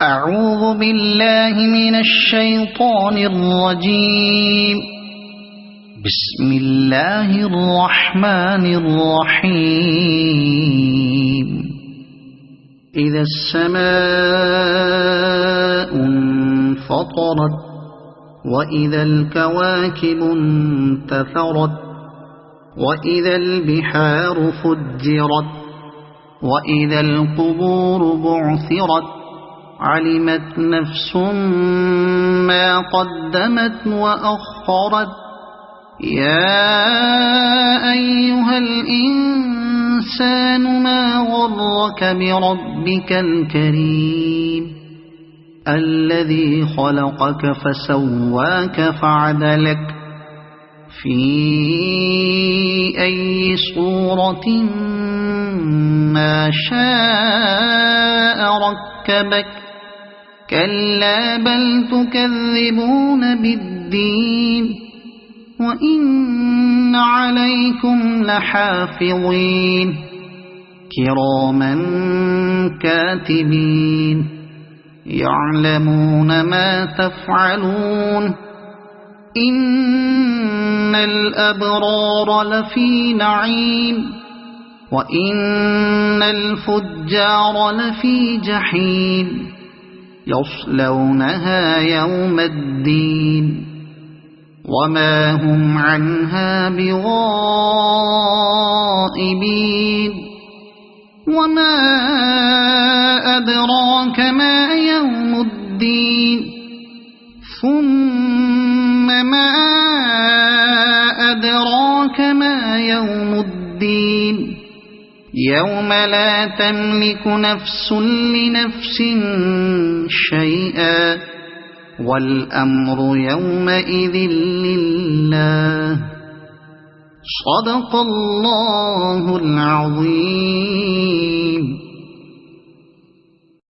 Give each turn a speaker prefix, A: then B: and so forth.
A: أعوذ بالله من الشيطان الرجيم. بسم الله الرحمن الرحيم. إذا السماء انفطرت وإذا الكواكب انتثرت وإذا البحار فجرت وإذا القبور بعثرت علمت نفس ما قدمت وأخرت. يا أيها الإنسان ما غرك بربك الكريم الذي خلقك فسواك فعدلك في أي صورة ما شاء ركبك. كلا بل تكذبون بالدين وإن عليكم لحافظين كراما كاتبين يعلمون ما تفعلون. إن الأبرار لفي نعيم وإن الفجار لفي جحيم يصلونها يوم الدين وما هم عنها بغائبين. وما أدراك ما يوم الدين ثم ما أدراك ما يوم الدين يوم لا تملك نفس لنفس شيئا والأمر يومئذ لله. صدق الله العظيم.